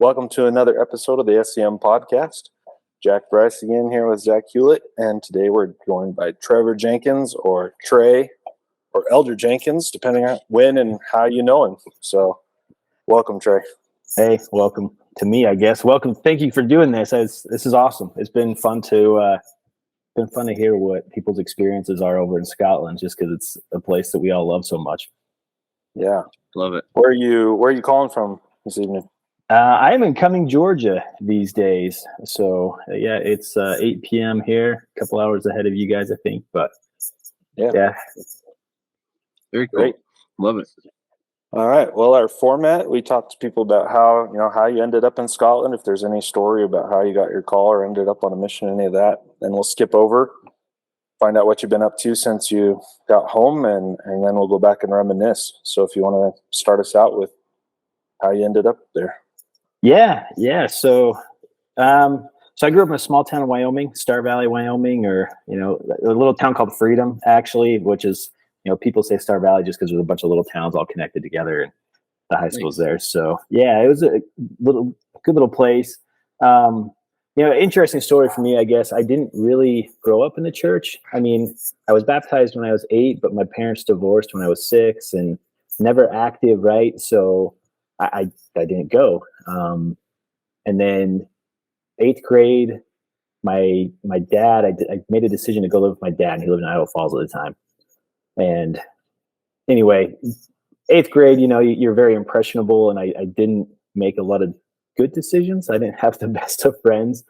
Welcome to another episode of the S.E.M podcast. Jack Bryce again here with Zach Hewlett, and today we're joined by Trevor Jenkins, or Trey, or Elder Jenkins, depending on when and how you know him. So, welcome, Trey. Hey, welcome to me, I guess. Welcome. Thank you for doing this. This is awesome. It's been fun to hear what people's experiences are over in Scotland, just because it's a place that we all love so much. Yeah, love it. Where are you calling from this evening? I am in Cumming, Georgia these days. So yeah, it's 8 p.m. here, a couple hours ahead of you guys, I think. But yeah. Very cool. Great. Love it. All right. Well, our format, we talked to people about how you ended up in Scotland, if there's any story about how you got your call or ended up on a mission, any of that. Then we'll skip over, find out what you've been up to since you got home, and then we'll go back and reminisce. So if you want to start us out with how you ended up there. Yeah. So I grew up in a small town in Wyoming, Star Valley, Wyoming, or, a little town called Freedom, actually, which is, people say Star Valley just because there's a bunch of little towns all connected together, and the high school's there. So yeah, it was a good little place. Interesting story for me, I guess. I didn't really grow up in the church. I mean, I was baptized when I was 8, but my parents divorced when I was 6, and never active, right? So I didn't go. And then 8th grade, my dad, I made a decision to go live with my dad, and he lived in Idaho Falls at the time. And anyway, 8th grade, you're very impressionable, and I didn't make a lot of good decisions. I didn't have the best of friends.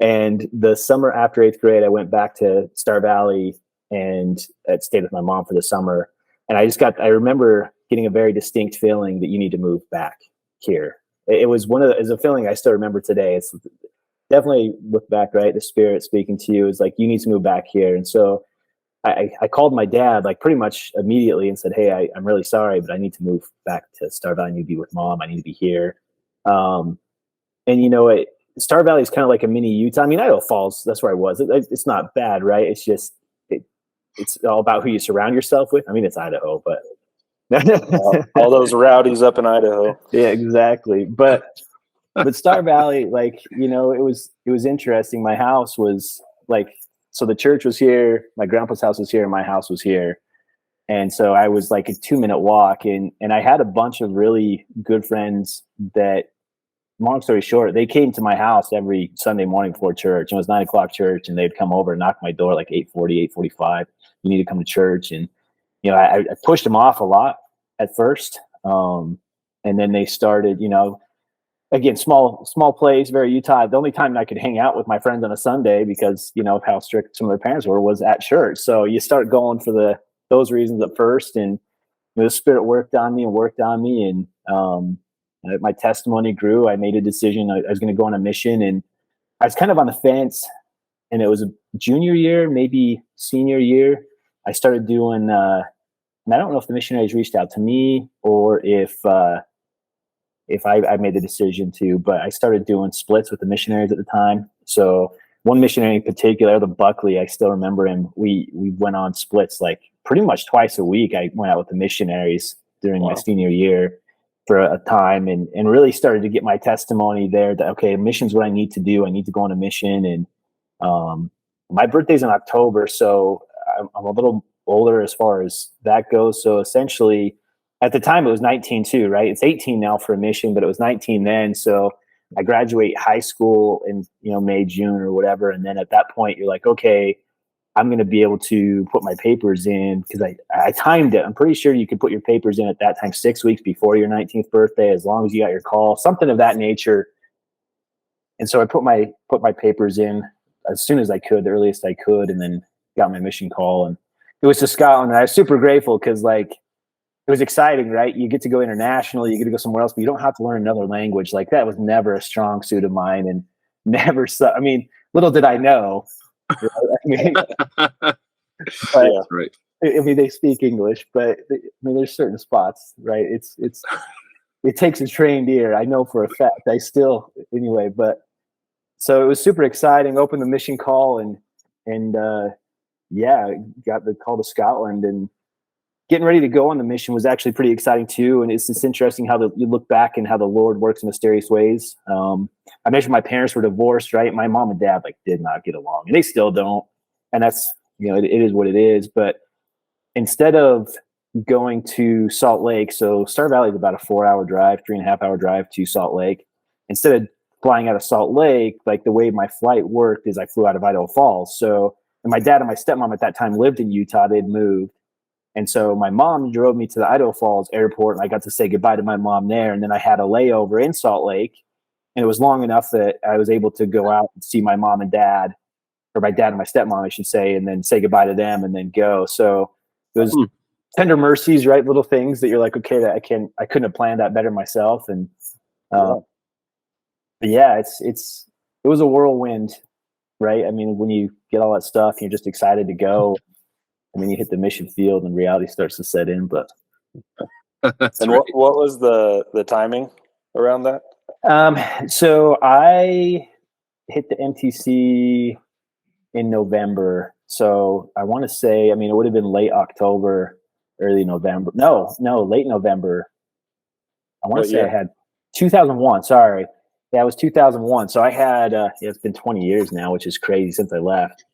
And the summer after 8th grade, I went back to Star Valley and stayed with my mom for the summer. And I remember getting a very distinct feeling that you need to move back here. It was it's a feeling I still remember today. It's definitely, look back, right? The Spirit speaking to you is like, you need to move back here. And so I called my dad like pretty much immediately and said, hey, I'm really sorry, but I need to move back to Star Valley. I need to be with Mom. I need to be here. And Star Valley is kind of like a mini Utah. I mean, Idaho Falls, that's where I was. It's not bad, right? It's just, it's all about who you surround yourself with. I mean, it's Idaho, but all those rowdies up in Idaho. Yeah, exactly. But Star Valley, it was interesting. My house was so the church was here, my grandpa's house was here, and my house was here. And so I was like a 2-minute walk, and I had a bunch of really good friends that, long story short, they came to my house every Sunday morning before church. It was 9:00 church, and they'd come over and knock my door like 8:40, 8:45. You need to come to church. And, I pushed them off a lot at first. And then they started, again, small place, very Utah. The only time I could hang out with my friends on a Sunday, because, of how strict some of their parents were, was at church. So you start going for those reasons at first. And the Spirit worked on me. And my testimony grew. I made a decision. I was going to go on a mission, and I was kind of on the fence. And it was a junior year, maybe senior year. I started doing, and I don't know if the missionaries reached out to me or if I made the decision to, but I started doing splits with the missionaries at the time. So one missionary in particular, the Buckley, I still remember him. We went on splits like pretty much twice a week. I went out with the missionaries during my senior year for a time, and really started to get my testimony there that, okay, mission's what I need to do. I need to go on a mission. And my birthday's in October, so I'm a little older as far as that goes. So essentially, at the time, it was 19 too, right? It's 18 now for a mission, but it was 19 then. So I graduate high school in, May, June or whatever. And then at that point, you're like, okay, I'm going to be able to put my papers in, because I timed it. I'm pretty sure you could put your papers in at that time 6 weeks before your 19th birthday, as long as you got your call, something of that nature. And so I put my papers in as soon as I could, the earliest I could, and then got my mission call. And it was to Scotland. And I was super grateful, because it was exciting, right? You get to go international, you get to go somewhere else, but you don't have to learn another language. Like, that was never a strong suit of mine, and never. I mean, little did I know. Right? I mean, but, yeah, right. I mean, they speak English, but there's certain spots, right? It takes a trained ear. I know for a fact. I still, anyway. But so it was super exciting. Opened the mission call, and got the call to Scotland, and getting ready to go on the mission was actually pretty exciting too. And it's just interesting how you look back and how the Lord works in mysterious ways. I mentioned my parents were divorced, right? My mom and dad did not get along, and they still don't. And that's, it is what it is. But instead of going to Salt Lake, so Star Valley is about a 4-hour drive, 3.5-hour drive to Salt Lake. Instead of flying out of Salt Lake, the way my flight worked is I flew out of Idaho Falls. So, and my dad and my stepmom at that time lived in Utah. They'd moved. And so my mom drove me to the Idaho Falls airport, and I got to say goodbye to my mom there. And then I had a layover in Salt Lake, and it was long enough that I was able to go out and see my mom and dad, or my dad and my stepmom, I should say, and then say goodbye to them and then go. So it was tender mercies, right? Little things that you're like, okay, that I couldn't have planned that better myself. And but yeah, it was a whirlwind, right? I mean, when you get all that stuff, you're just excited to go. And then you hit the mission field and reality starts to set in. But and what was the timing around that? So I hit the MTC in November. So I want to say, it would have been late October, early November. No, late November. I want to say I had 2001. Sorry. Yeah, it was 2001. So I had, it's been 20 years now, which is crazy since I left.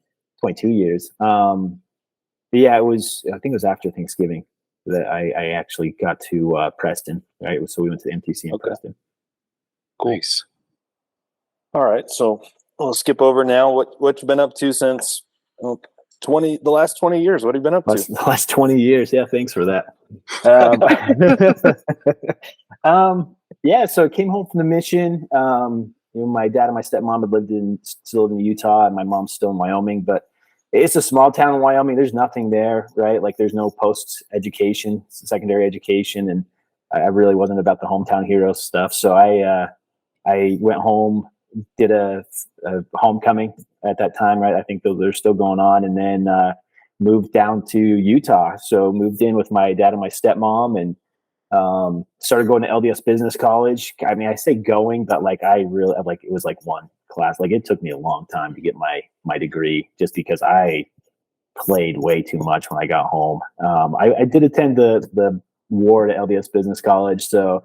22 years. But yeah, I think it was after Thanksgiving that I actually got to Preston, right? So we went to the MTC in Preston. Cool. Nice. All right, so we'll skip over now. What you've been up to since the last 20 years? What have you been up to? The last 20 years. Yeah, thanks for that. Yeah, so I came home from the mission. My dad and my stepmom had still lived in Utah, and my mom's still in Wyoming, but it's a small town in Wyoming. There's nothing there, right? There's no post-education, secondary education, and I really wasn't about the hometown hero stuff. So I went home, did a homecoming at that time, right? I think they're still going on, and then moved down to Utah. So moved in with my dad and my stepmom, and started going to LDS Business College. I say going, but I really it was one class. It took me a long time to get my degree, just because I played way too much when I got home. I did attend the ward at LDS Business College, so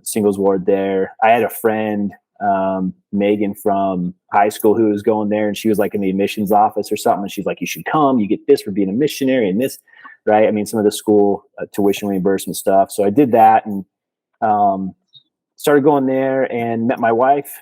singles ward there. I had a friend, Megan from high school, who was going there, and she was in the admissions office or something, and she's like, you should come, you get this for being a missionary and this, right? Some of the school tuition reimbursement stuff. So I did that, and started going there and met my wife,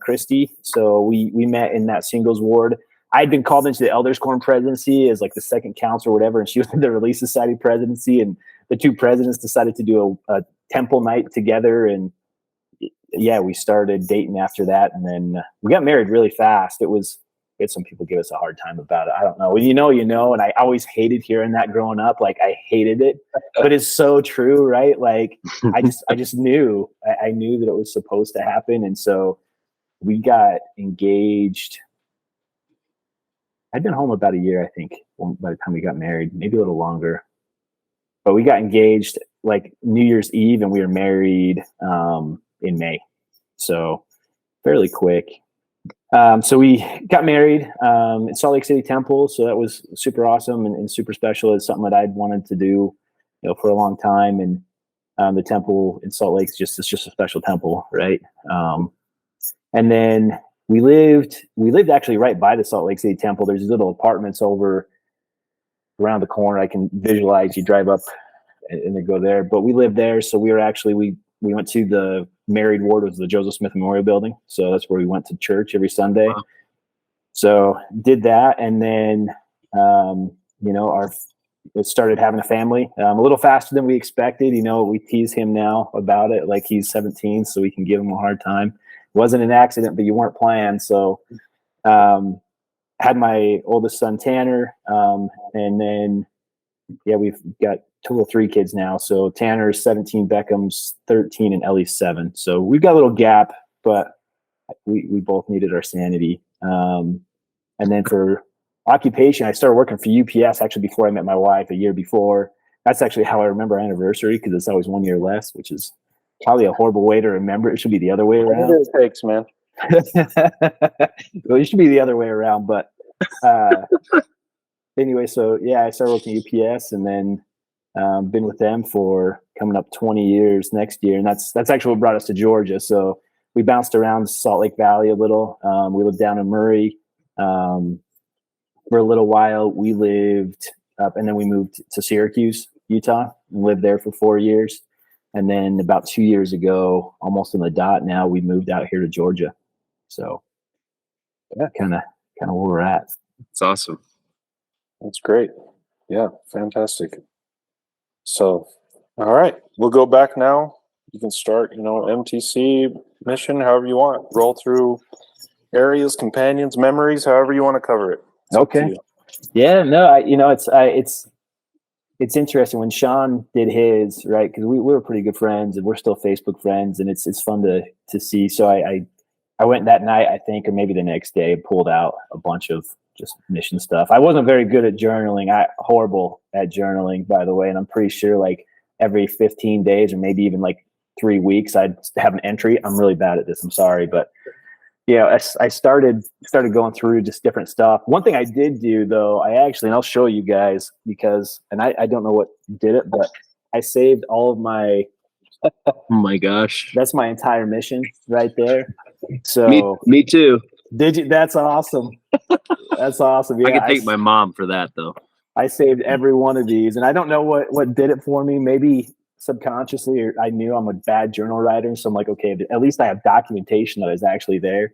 Christy. So we met in that singles ward. I'd been called into the Elders Quorum presidency as the second council or whatever, and she was in the Relief Society presidency, and the two presidents decided to do a temple night together, and yeah, we started dating after that, and then we got married really fast. We had some people give us a hard time about it. I don't know. When you know, and I always hated hearing that growing up. I hated it, but it's so true, right? I just knew. I knew that it was supposed to happen, and so we got engaged. I'd been home about a year, I think, by the time we got married, maybe a little longer. But we got engaged New Year's Eve, and we were married in May, so fairly quick. So we got married in Salt Lake City Temple, so that was super awesome and super special. It's something that I'd wanted to do, for a long time. And the temple in Salt Lake is just a special temple, right? And then we lived actually right by the Salt Lake City Temple. There's these little apartments over around the corner. I can visualize. You drive up and then go there. But we lived there, so we went to the married ward of the Joseph Smith Memorial Building. So that's where we went to church every Sunday. Wow. So did that. And then, started having a family a little faster than we expected. We tease him now about it. He's 17, so we can give him a hard time. It wasn't an accident, but you weren't planned. So, had my oldest son, Tanner. And then, we've got total 3 kids now. So Tanner's 17, Beckham's 13, and Ellie's 7. So we've got a little gap, but we both needed our sanity. And then for occupation, I started working for UPS actually before I met my wife, a year before. That's actually how I remember our anniversary, because it's always 1 year less, which is probably a horrible way to remember. It should be the other way around. It takes, man. Well, it should be the other way around, but anyway, so yeah, I started working at UPS, and then been with them for coming up 20 years next year, and that's actually what brought us to Georgia. So we bounced around Salt Lake Valley a little. We lived down in Murray for a little while. We lived up, and then we moved to Syracuse, Utah, and lived there for 4 years. And then about 2 years ago, almost on the dot now, we moved out here to Georgia. So yeah, kind of where we're at. It's awesome. That's great. Yeah, fantastic. So, all right, we'll go back now. You can start, MTC mission, however you want. Roll through areas, companions, memories, however you want to cover it. It's up to Okay. you. Yeah, no, it's interesting when Sean did his, right? Because we were pretty good friends, and we're still Facebook friends, and it's fun to see. So I went that night, I think, or maybe the next day, pulled out a bunch of just mission stuff. I wasn't very good at journaling. Horrible at journaling, by the way. And I'm pretty sure like every 15 days or maybe even like 3 weeks, I'd have an entry. I'm really bad at this. I'm sorry. But yeah, I started going through just different stuff. One thing I did do though, and I'll show you guys because, and I don't know what did it, but I saved all of my, Oh my gosh. that's my entire mission right there. So Me too. did you? That's awesome. That's awesome. Yeah, I can thank my mom for that though. I saved every one of these, and I don't know what did it for me. Maybe subconsciously, or I knew I'm a bad journal writer, so I'm like, okay, at least I have documentation that is actually there.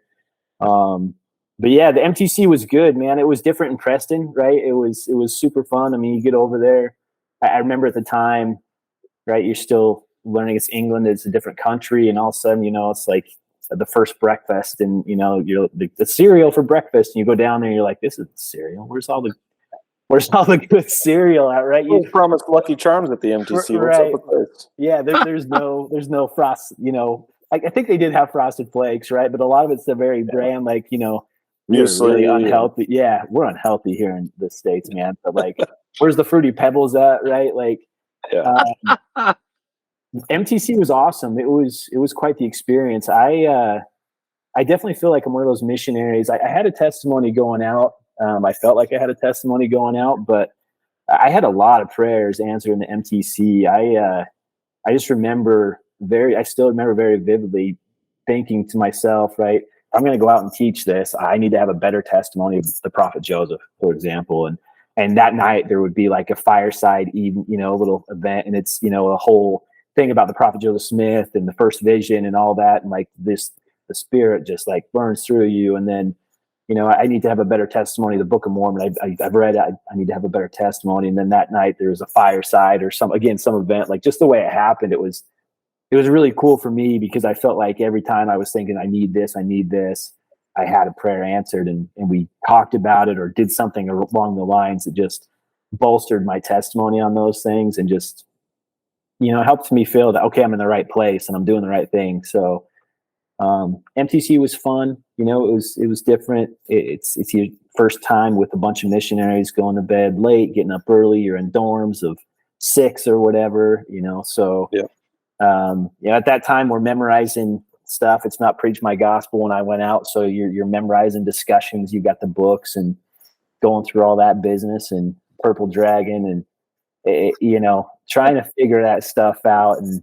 But yeah, the MTC was good, man. It was different in Preston, right? It was super fun. I mean, you get over there. I remember at the time, right? You're still learning it's England, it's a different country, and all of a sudden, it's like the first breakfast, and you're the cereal for breakfast, and you go down there, and you're like, this is cereal. Where's all the good cereal at, right? You promised Lucky Charms at the MTC. Right. What's up with this? Yeah, there's no frost. I think they did have Frosted Flakes, right? But a lot of it's the very brand, like we're really unhealthy. Yeah, we're unhealthy here in the States, man. But like, where's the Fruity Pebbles at, right? Like, MTC was awesome. It was quite the experience. I definitely feel like I'm one of those missionaries. I had a testimony going out. I felt like I had a testimony going out, but I had a lot of prayers answered in the MTC. I just remember I still remember very vividly thinking to myself, right, I'm going to go out and teach this. I need to have a better testimony of the prophet Joseph, for example. And that night there would be like a fireside, even, a little event, and it's, a whole thing about the prophet Joseph Smith and the first vision and all that. And like the spirit just like burns through you. And then, I need to have a better testimony. The Book of Mormon, I've read it. I need to have a better testimony. And then that night there was a fireside or some event, like just the way it happened. It was really cool for me because I felt like every time I was thinking, I need this, I had a prayer answered, and we talked about it or did something along the lines that just bolstered my testimony on those things, and just, it helped me feel that, okay, I'm in the right place and I'm doing the right thing. So MTC was fun. It was different. It's your first time with a bunch of missionaries, going to bed late, getting up early. You're in dorms of 6 or whatever, so yeah. At that time we're memorizing stuff. It's not preach my gospel when I went out. So you're memorizing discussions. You got the books and going through all that business and Purple Dragon and, trying to figure that stuff out. And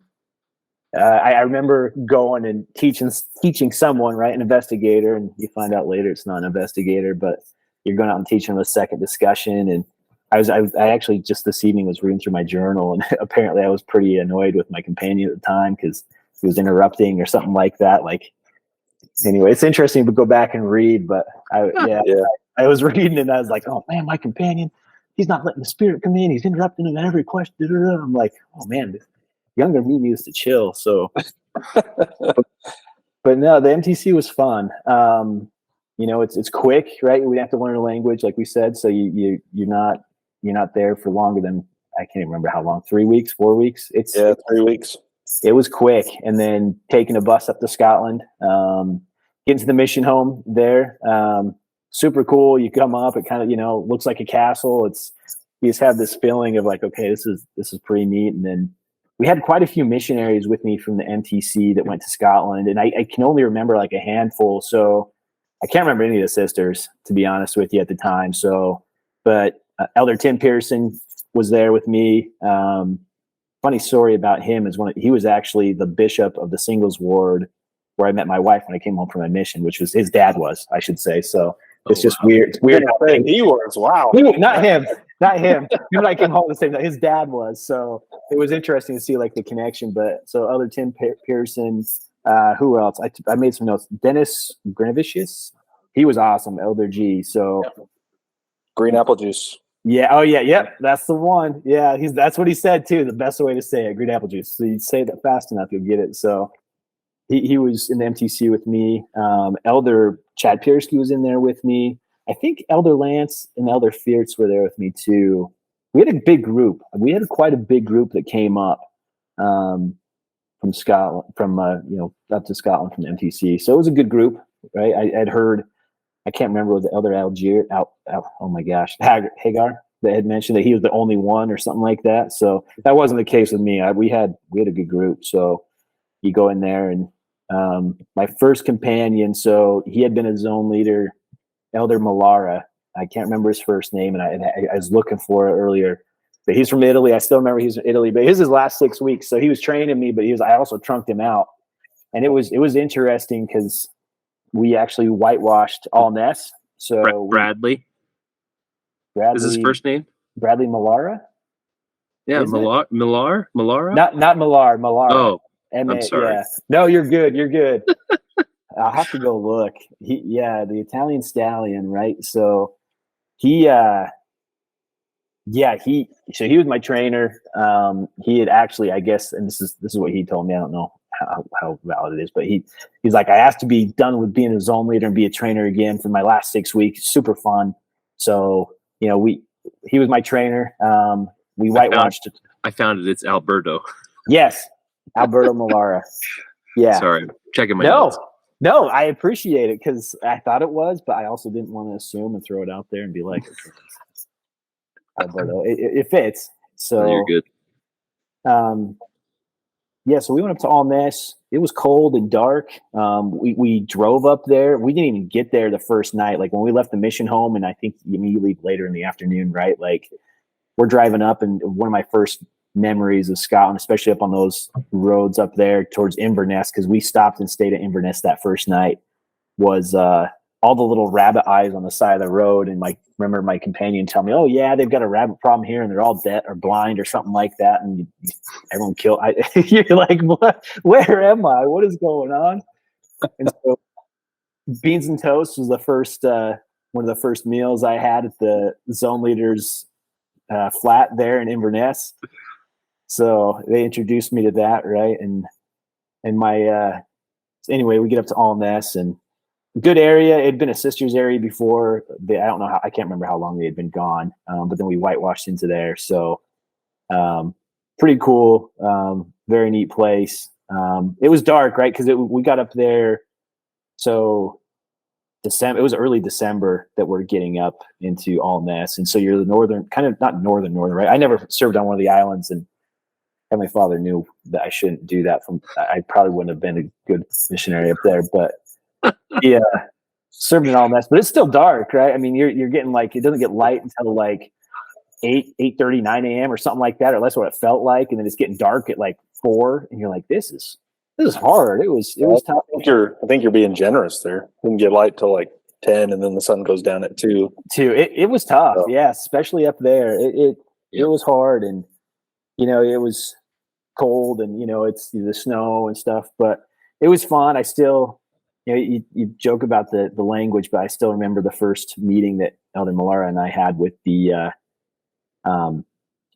I remember going and teaching someone, right, an investigator, and you find out later it's not an investigator, but you're going out and teaching them a second discussion. And I actually just this evening was reading through my journal, and apparently I was pretty annoyed with my companion at the time because he was interrupting or something like that. Like, anyway, it's interesting to go back and read, but I was reading and I was like, oh man, my companion, he's not letting the spirit come in. He's interrupting him at every question. I'm like, oh man, this younger me needs to chill. So, but no, the MTC was fun. It's quick, right? We have to learn a language, like we said. So you're not there for longer than, I can't even remember how long, 3 weeks, 4 weeks. 3 weeks. It was quick. And then taking a bus up to Scotland, getting to the mission home there. Super cool. You come up, it kind of, looks like a castle. You just have this feeling of like, okay, this is pretty neat. And then we had quite a few missionaries with me from the MTC that went to Scotland. And I can only remember like a handful. So I can't remember any of the sisters, to be honest with you, at the time. So, but Elder Tim Pearson was there with me. Funny story about him is he was actually the bishop of the singles ward where I met my wife when I came home from my mission, which was his dad was, I should say. So it's just weird. It's weird. He was, wow. Not him. Him and I came home the same night. His dad was. So it was interesting to see like the connection. But so Elder Tim Pearson, who else? I made some notes. Dennis Grenavicius. He was awesome. Elder G. So Green apple juice. yeah. Oh yeah. Yep. That's the one. Yeah. That's what he said too. The best way to say it, green apple juice. So you say that fast enough, you'll get it. So he was in the MTC with me. Elder Chad Piersky was in there with me. I think Elder Lance and Elder Fierce were there with me too. We had a big group. We had quite a big group that came up from Scotland, from up to Scotland from the MTC. So it was a good group, right? I'd heard. I can't remember what the Elder Algier. Oh my gosh, Hagar that had mentioned that he was the only one or something like that. So that wasn't the case with me. We had a good group. So you go in there and my first companion. So he had been a zone leader. Elder Malara. I can't remember his first name, and I was looking for it earlier. But he's from Italy. I still remember he's from Italy. But it was his last 6 weeks, so he was training me. But I also trunked him out, and it was interesting because we actually whitewashed all Ness. So Bradley. Is his first name? Bradley Malara? Yeah, Is it? Malara. Not Malara. Malara. Oh, M-A, I'm sorry. Yeah. No, you're good. You're good. I'll have to go look. The Italian stallion, right? So he was my trainer. He had actually, I guess, and this is what he told me. I don't know how valid it is, but he's like, I asked to be done with being a zone leader and be a trainer again for my last 6 weeks. Super fun. So he was my trainer. We whitewashed it. I found it. It's Alberto. Yes, Alberto Malara. Yeah. Sorry, checking my notes. No, I appreciate it because I thought it was, but I also didn't want to assume and throw it out there and be like, Alberto, it fits. So You're good. So we went up to Alness. It was cold and dark. We drove up there. We didn't even get there the first night. Like when we left the mission home, and I think you leave later in the afternoon, right? Like we're driving up, and one of my first memories of Scotland, especially up on those roads up there towards Inverness, because we stopped and stayed at Inverness that first night, was all the little rabbit eyes on the side of the road. And remember my companion telling me, oh yeah, they've got a rabbit problem here and they're all dead or blind or something like that. And everyone killed. You're like, what? Where am I? What is going on? And so beans and toast was the first, one of the first meals I had at the zone leader's flat there in Inverness. So they introduced me to that, right? And my anyway, we get up to Alness, and good area. It had been a sister's area before. I don't know I can't remember how long they had been gone, but then we whitewashed into there. So pretty cool, very neat place. It was dark, right? Because we got up there. So December. It was early December that we're getting up into Alness, and so you're the northern, kind of not northern, right? I never served on one of the islands, and Heavenly Father knew that I shouldn't do that. I probably wouldn't have been a good missionary up there, but yeah, served in Alness. But it's still dark, right? I mean, you're getting like, it doesn't get light until like 8:30, 9 a.m. or something like that, or that's what it felt like, and then it's getting dark at like 4, and you're like, this is hard. It was tough. I think you're being generous there. Didn't get light till like 10, and then the sun goes down at 2. It was tough, yeah, especially up there. It was hard, and it was cold, and it's the snow and stuff, but it was fun. I still, you joke about the language, but I still remember the first meeting that Elder Malara and I had with the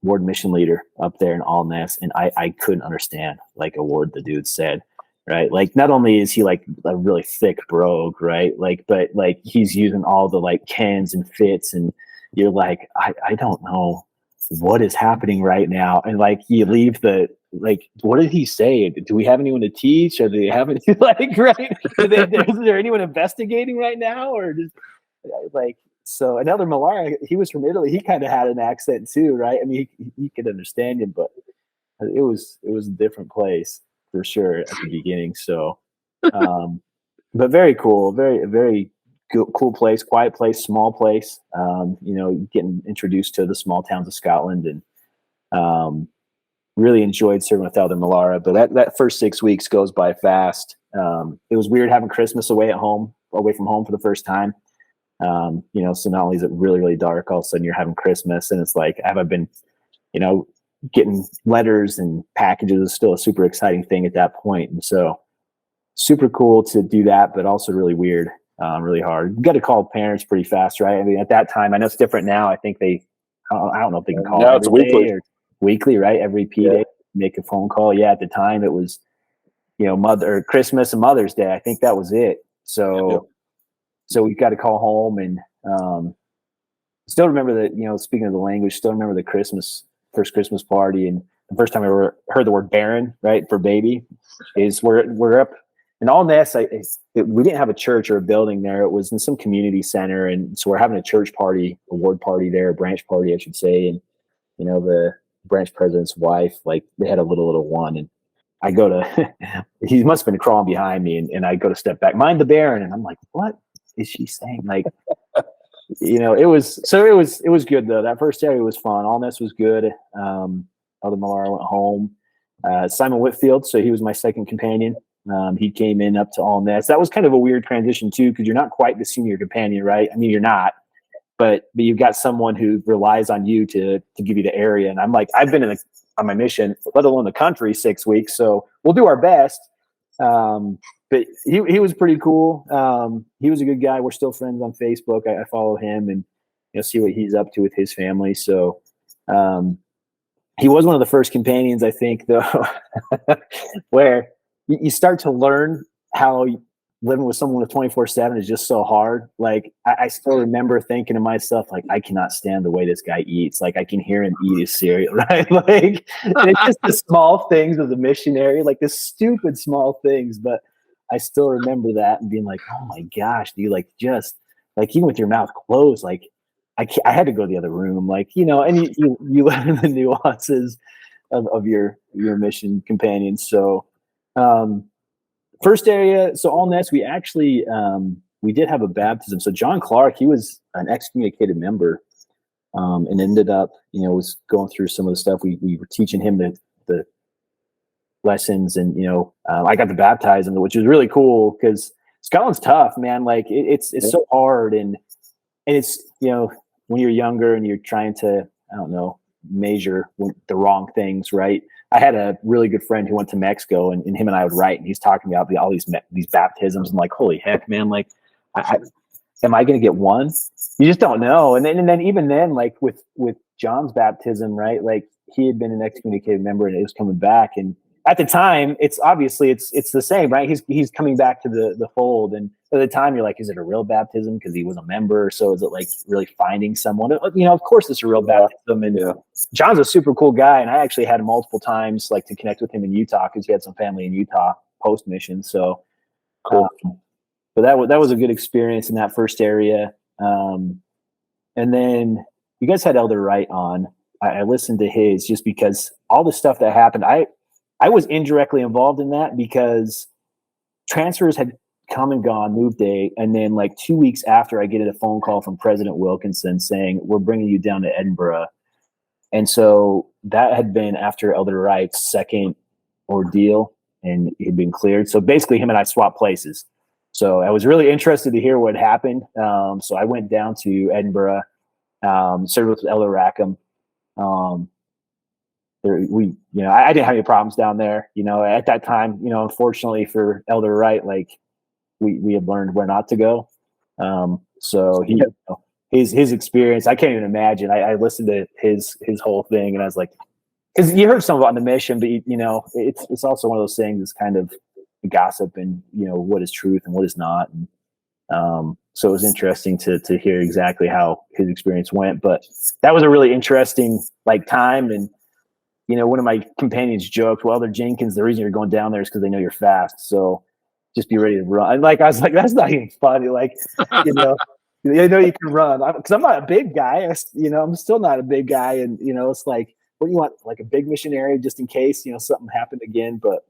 ward mission leader up there in Alness, and I couldn't understand like a word the dude said, right? Like not only is he like a really thick brogue, right? Like, but like he's using all the like cans and fits, and you're like, I don't know what is happening right now. And like you leave like, what did he say? Do we have anyone to teach? Or do they have any, like, right? Is there anyone investigating right now? Or just like, so another Malara, he was from Italy. He kind of had an accent too, right? I mean, he could understand him, but it was a different place for sure at the beginning. So, but very cool, very, very cool place, quiet place, small place. Getting introduced to the small towns of Scotland, and really enjoyed serving with Elder Millara. But that first 6 weeks goes by fast. It was weird having Christmas away from home for the first time. So not only is it really, really dark, all of a sudden you're having Christmas, and it's like, have I been, getting letters and packages is still a super exciting thing at that point. And so super cool to do that, but also really weird, really hard. You got to call parents pretty fast, right? I mean, at that time, I know it's different now. I think I don't know if they can call now every it's weekly. day or weekly, right? Every day, make a phone call. Yeah. At the time it was, Christmas and Mother's Day. I think that was it. So we got to call home, and still remember that, speaking of the language, still remember the first Christmas party, and the first time I ever heard the word Baron, right, for baby, is we're up in Allness. We didn't have a church or a building there. It was in some community center, and so we're having a church party, a ward party there, a branch party, I should say, and the branch president's wife, like, they had a little one, and I go to he must have been crawling behind me, and I go to step back, mind the Baron, and I'm like, what is she saying? Like, it was good though. That first area was fun. Allness was good. Elder Millara went home. Simon Whitfield, so he was my second companion. He came in up to Allness. That was kind of a weird transition too, because you're not quite the senior companion, right? I mean, you're not, but you've got someone who relies on you to give you the area. And I'm like, I've been on my mission, let alone the country, 6 weeks, so we'll do our best. But he was pretty cool. He was a good guy. We're still friends on Facebook. I follow him and see what he's up to with his family. So he was one of the first companions, I think, though, where you start to learn how living with someone with 24/7 is just so hard. Like, I still remember thinking to myself, like, I cannot stand the way this guy eats. Like, I can hear him eat his cereal, right? Like, it's just the small things of the missionary, like the stupid small things. But I still remember that and being like, oh my gosh, dude, like, just like, even with your mouth closed, like, I had to go to the other room, like, and you learn the nuances of your mission companions. So, first area, so Allness, we actually we did have a baptism. So John Clark, he was an excommunicated member, and ended up, was going through some of the stuff. We were teaching him the lessons, and I got to baptize him, which was really cool, because Scotland's tough, man. Like, it's so hard, and it's when you're younger and you're trying to, I don't know, measure the wrong things, right? I had a really good friend who went to Mexico, and him and I would write, and he's talking about all these baptisms. I'm like, holy heck, man! Like, am I going to get one? You just don't know. And then even then, like with John's baptism, right? Like, he had been an excommunicated member, and it was coming back. And at the time, it's obviously it's the same, right? He's coming back to the fold. And at the time, you're like, is it a real baptism because he was a member? So is it like really finding someone? Of course it's a real baptism. And John's a super cool guy, and I actually had multiple times, like, to connect with him in Utah, because he had some family in Utah post mission. So cool. But that was a good experience in that first area. And then you guys had Elder Wright on. I listened to his just because all the stuff that happened. I was indirectly involved in that, because transfers had come and gone, move day, and then like 2 weeks after, I get a phone call from President Wilkinson saying, we're bringing you down to Edinburgh. And so that had been after Elder Wright's second ordeal, and he'd been cleared. So basically him and I swapped places. So I was really interested to hear what happened. So I went down to Edinburgh, served with Elder Rackham. I didn't have any problems down there, at that time. Unfortunately for Elder Wright, like, we had learned where not to go. So his experience, I can't even imagine. I listened to his whole thing, and I was like, because you heard some about the mission, but it's also one of those things that's kind of gossip, and what is truth and what is not. And so it was interesting to hear exactly how his experience went. But that was a really interesting time. And one of my companions joked, well, Elder Jenkins, the reason you're going down there is because they know you're fast. So just be ready to run. Like, I was like, that's not even funny. Like, they know you can run. Because I'm not a big guy. I'm still not a big guy. And, it's like, what do you want? Like a big missionary just in case, something happened again. But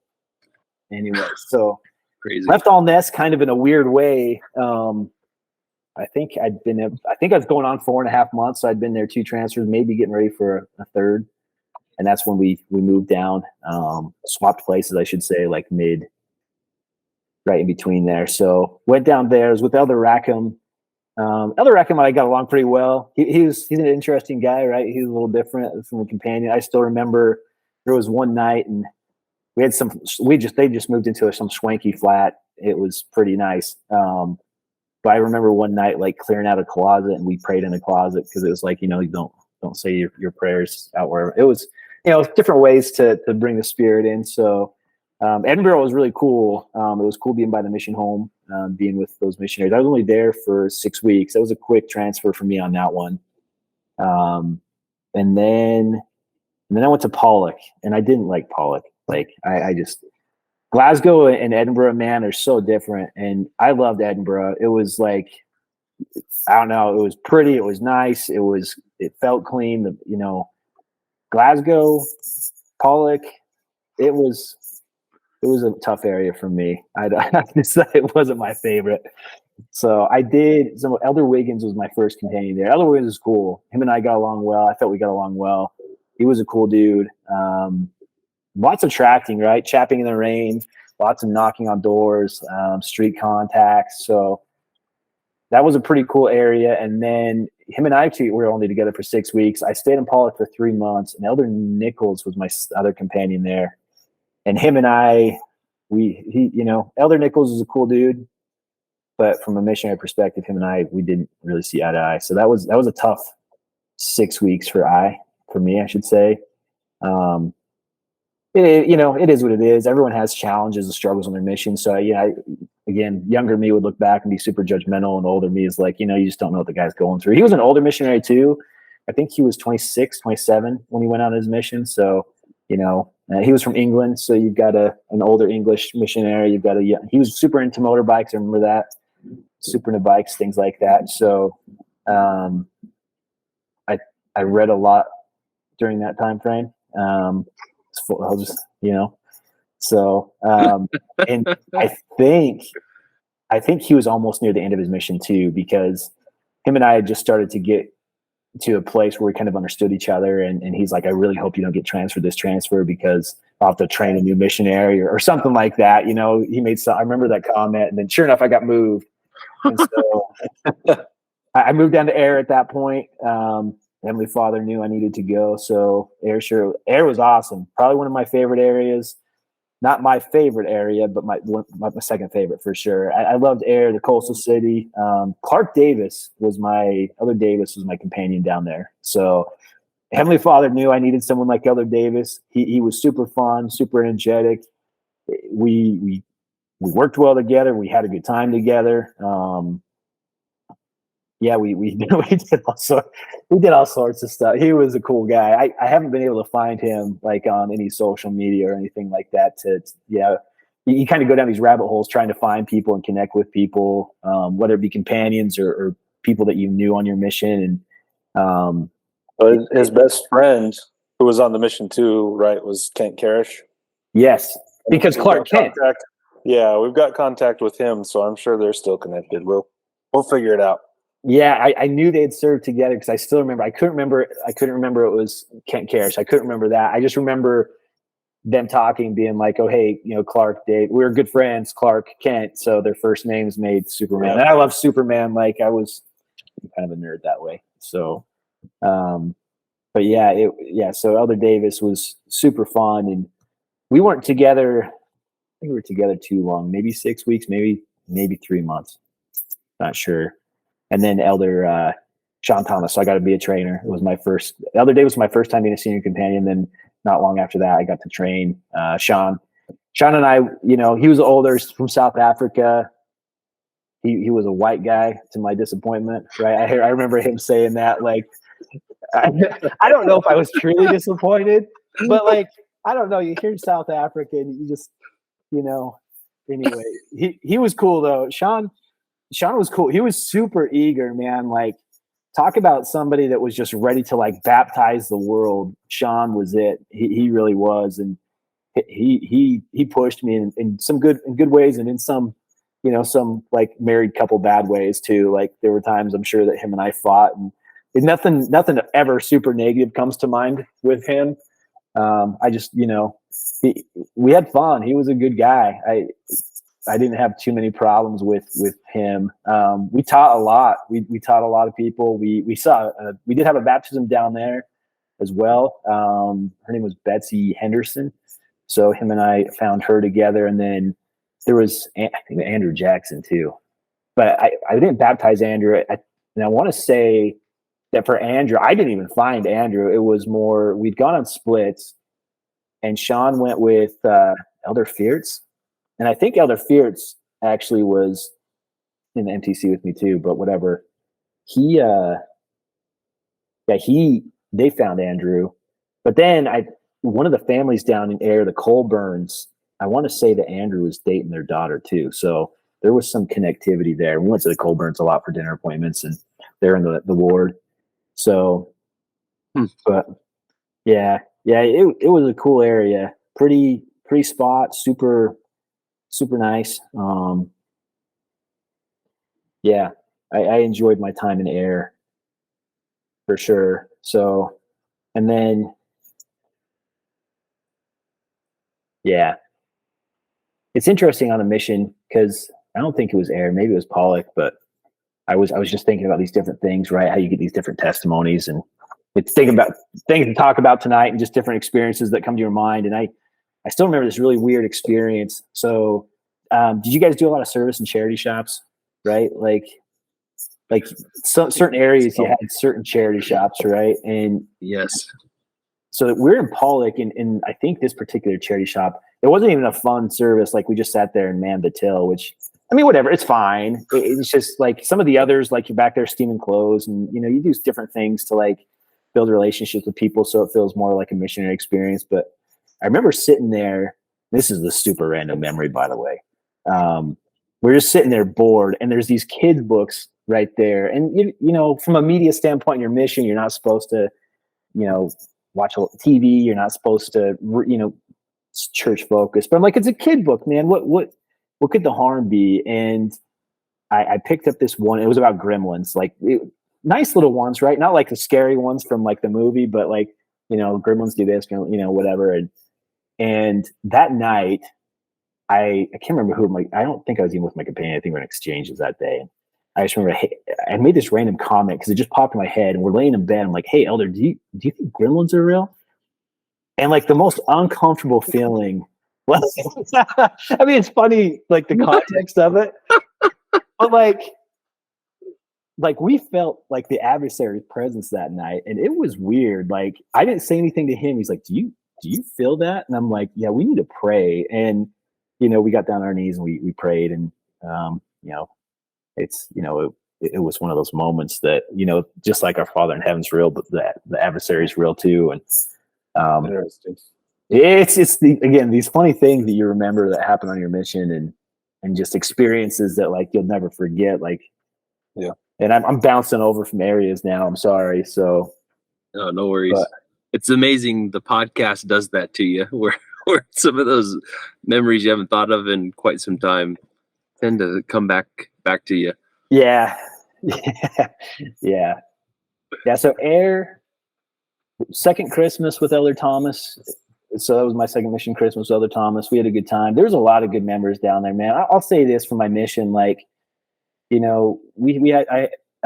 anyway, so Crazy. left Allness kind of in a weird way. I think I was going on 4.5 months. So I'd been there 2 transfers, maybe getting ready for a third. And that's when we moved down, swapped places, I should say, like right in between there. So went down there. I was with Elder Rackham. Elder Rackham and I got along pretty well. He's an interesting guy, right? He's a little different from a companion. I still remember there was one night and they just moved into some swanky flat. It was pretty nice. But I remember one night like clearing out a closet and we prayed in a closet because it was like, you don't say your prayers out where it was, different ways to bring the spirit in. So Edinburgh was really cool. It was cool being by the mission home, being with those missionaries. I was only there for 6 weeks. That was a quick transfer for me on that one. And then I went to Pollock, and I didn't like Pollock. Like I just Glasgow and Edinburgh, man, are so different. And I loved Edinburgh. It was like, I don't know, it was pretty, it was nice, it felt clean. Glasgow, Pollock, it was a tough area for me. It wasn't my favorite. So Elder Wiggins was my first companion there. Elder Wiggins was cool. Him and I got along well. I felt we got along well. He was a cool dude. Lots of tracking, right? Chapping in the rain, lots of knocking on doors, street contacts. So that was a pretty cool area. And then him and I were only together for 6 weeks. I stayed in Pollock for 3 months, and Elder Nichols was my other companion there. And him and I, Elder Nichols is a cool dude, but from a missionary perspective, him and I, we didn't really see eye to eye. So that was a tough 6 weeks for me, I should say. It is what it is. Everyone has challenges and struggles on their mission. So, again, younger me would look back and be super judgmental, and older me is like, you just don't know what the guy's going through. He was an older missionary too. I think he was 26, 27 when he went on his mission. So, he was from England. So you've got an older English missionary. He was super into motorbikes. I remember that. Super into bikes, things like that. So, I read a lot during that time frame. I'll just, so, and I think he was almost near the end of his mission too, because him and I had just started to get to a place where we kind of understood each other. And he's like, I really hope you don't get transferred this transfer because I'll have to train a new missionary or something like that. I remember that comment, and then sure enough, I got moved. And so I moved down to Air at that point. Heavenly Father knew I needed to go. So Air was awesome. Probably one of my favorite areas. Not my favorite area, but my second favorite for sure. I loved Air, the coastal city. Clark Davis was my companion down there. So Heavenly Father knew I needed someone like Elder Davis. He was super fun, super energetic. We worked well together. We had a good time together. We did all sorts of stuff. He was a cool guy. I haven't been able to find him like on any social media or anything like that. You kind of go down these rabbit holes trying to find people and connect with people, whether it be companions or people that you knew on your mission. And his best friend, who was on the mission too, right, was Kent Karish. Yes, because Clark Kent. Yeah, we've got contact with him, so I'm sure they're still connected. We'll figure it out. Yeah, I knew they'd served together because I still remember. I couldn't remember it was Kent Karish. I couldn't remember that. I just remember them talking, being like, "Oh, hey, Clark, Dave, we're good friends, Clark, Kent." So their first names made Superman, and I love Superman. Like I'm kind of a nerd that way. So, but So Elder Davis was super fun, and we weren't together. I think we were together too long, maybe 6 weeks, maybe 3 months. Not sure. And then Elder Sean Thomas. So I got to be a trainer. Elder Davis was my first time being a senior companion. Then not long after that, I got to train Sean. Sean and I, he was older, from South Africa. He was a white guy, to my disappointment. Right? I remember him saying that. Like, I don't know if I was truly disappointed, but like, I don't know. You hear South African, you just, Anyway, he was cool though. Sean was cool. He was super eager, man. Like, talk about somebody that was just ready to like baptize the world. Sean was it. He really was, and he pushed me in some good ways, and in some some like married couple bad ways too. Like there were times I'm sure that him and I fought, and nothing ever super negative comes to mind with him. I just, we had fun. He was a good guy. I didn't have too many problems with him. We taught a lot. We taught a lot of people. We did have a baptism down there as well. Her name was Betsy Henderson. So him and I found her together, and then there was I think Andrew Jackson too. But I didn't baptize Andrew, and I want to say that for Andrew, I didn't even find Andrew. It was more we'd gone on splits, and Sean went with Elder Fiertz. And I think Elder Fiertz actually was in the MTC with me too, but whatever. They found Andrew. But then one of the families down in Ayr, the Colburns, I want to say that Andrew was dating their daughter too. So there was some connectivity there. We went to the Colburns a lot for dinner appointments, and they're in the ward. So, but yeah, it was a cool area. Pretty spot, super nice. I enjoyed my time in Ayr for sure. So, and then, it's interesting on a mission because I don't think it was Ayr, maybe it was Pollock, but I was just thinking about these different things, right? How you get these different testimonies and things to talk about tonight, and just different experiences that come to your mind. And I still remember this really weird experience. So, did you guys do a lot of service in charity shops, right? Like certain areas you had certain charity shops, right? And Yes. so we're in Pollock, and I think this particular charity shop, it wasn't even a fun service. Like we just sat there and manned the till, which, I mean, whatever, it's fine. It's just like some of the others, like you're back there steaming clothes, and you do different things to like build relationships with people, so it feels more like a missionary experience. But I remember sitting there. This is the super random memory, by the way. We're just sitting there bored, and there's these kids' books right there. And from a media standpoint, in your mission, you're not supposed to, watch TV. You're not supposed to, it's church focused. But I'm like, it's a kid book, man. What could the harm be? And I picked up this one. It was about gremlins, like nice little ones, right? Not like the scary ones from like the movie, but like gremlins do this, whatever. And that night, I can't remember who. I don't think I was even with my companion. I think we were in exchanges that day. I just remember I made this random comment because it just popped in my head. And we're laying in bed. I'm like, "Hey, Elder, do you think gremlins are real?" And like the most uncomfortable feeling. I mean, it's funny, like the context of it, but like we felt like the adversary's presence that night, and it was weird. Like I didn't say anything to him. He's like, "Do you feel that?" And I'm like, "Yeah, we need to pray." And we got down on our knees and we prayed, and it's it was one of those moments that just like our Father in heaven's real, but the adversary is real too. And Interesting. it's these funny things that you remember that happen on your mission, and just experiences that like you'll never forget. Like and I'm bouncing over from areas now. I'm sorry. So No worries. But, it's amazing the podcast does that to you, where some of those memories you haven't thought of in quite some time tend to come back to you. yeah. So Ayr, second Christmas with Elder Thomas. So that was my second mission Christmas with Elder Thomas. We had a good time. There's a lot of good memories down there, man. I'll say this for my mission, like, I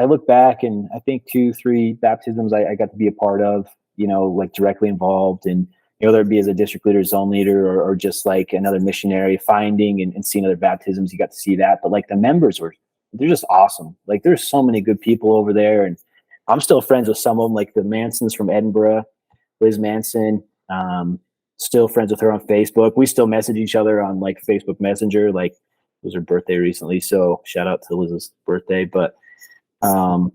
look back, and I think 2-3 baptisms I got to be a part of, like directly involved, and whether it be as a district leader, zone leader, or just like another missionary, finding and seeing other baptisms, you got to see that. But like the members they're just awesome. Like there's so many good people over there, and I'm still friends with some of them, like the Mansons from Edinburgh, Liz Manson. Still friends with her on Facebook. We still message each other on like Facebook Messenger. Like it was her birthday recently, so shout out to Liz's birthday. But and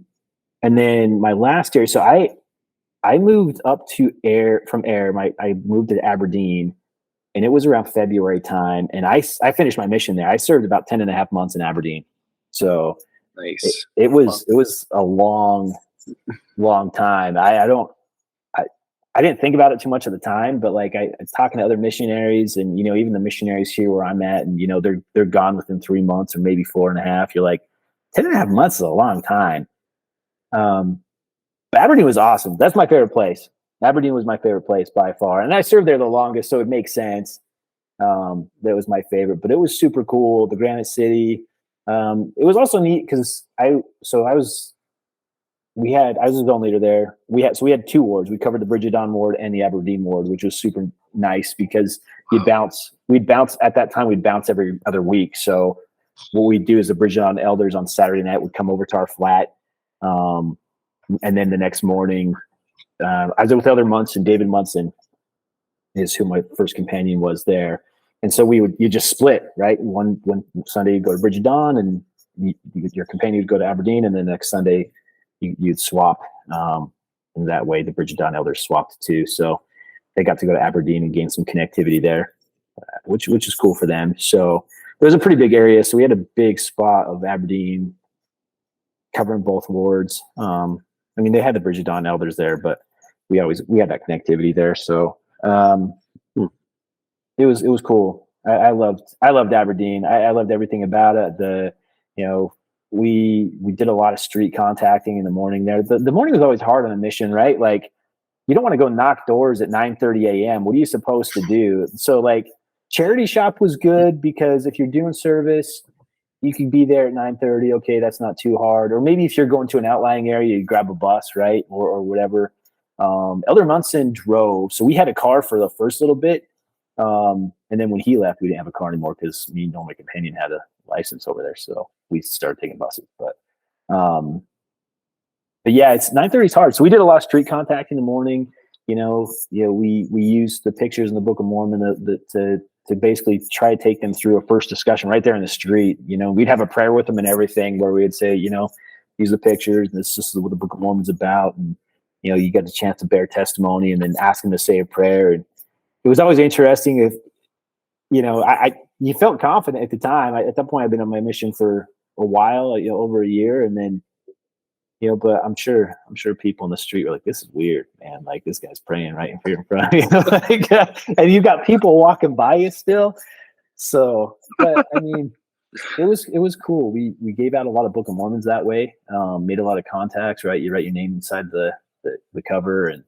then my last year, so I moved up to from Ayr. I moved to Aberdeen, and it was around February time. And I finished my mission there. I served about 10.5 months in Aberdeen. So Nice. It was a long time. I didn't think about it too much at the time, but like I was talking to other missionaries and, even the missionaries here where I'm at, and, they're gone within 3 months or maybe 4.5. You're like, 10.5 months is a long time. But Aberdeen was awesome. That's my favorite place. Aberdeen was my favorite place by far. And I served there the longest, so it makes sense. That was my favorite, but it was super cool. The Granite City. It was also neat because I was the zone leader there. We had 2 wards. We covered the Bridget-Don ward and the Aberdeen ward, which was super nice because we'd bounce at that time. We'd bounce every other week. So what we'd do is the Bridget-Don elders on Saturday night would come over to our flat. And then the next morning, I was with Elder Munson. David Munson is who my first companion was there. And so you just split, right? One Sunday you go to Bridget-Don and your companion would go to Aberdeen, and then the next Sunday you'd swap. And that way the Bridget-Don elders swapped too. So they got to go to Aberdeen and gain some connectivity there, which is cool for them. So it was a pretty big area. So we had a big spot of Aberdeen covering both wards. They had the Bridget-Don elders there, but we had that connectivity there. So it was cool. I loved Aberdeen. I loved everything about it. We did a lot of street contacting in the morning there. The morning was always hard on a mission, right? Like, you don't want to go knock doors at 9:30 a.m. What are you supposed to do? So like, charity shop was good because if you're doing service, you can be there at 9:30. Okay, that's not too hard. Or maybe if you're going to an outlying area, you grab a bus, right, or whatever. Elder Munson drove, so we had a car for the first little bit, and then when he left, we didn't have a car anymore because me and my companion had a license over there, so we started taking buses. But yeah, it's 9:30 is hard. So we did a lot of street contact in the morning. We used the pictures in the Book of Mormon to basically try to take them through a first discussion right there in the street. We'd have a prayer with them and everything where we'd say, these are the pictures, and this is what the Book of Mormon's about. And, you got the chance to bear testimony and then ask them to say a prayer. And it was always interesting if, you felt confident at the time. At that point, I'd been on my mission for a while, over a year. And then, but I'm sure people in the street were like, this is weird, man. Like, this guy's praying right in front of you. And you've got people walking by you still. So, but it was cool. We gave out a lot of Book of Mormons that way. Made a lot of contacts, right? You write your name inside the cover, and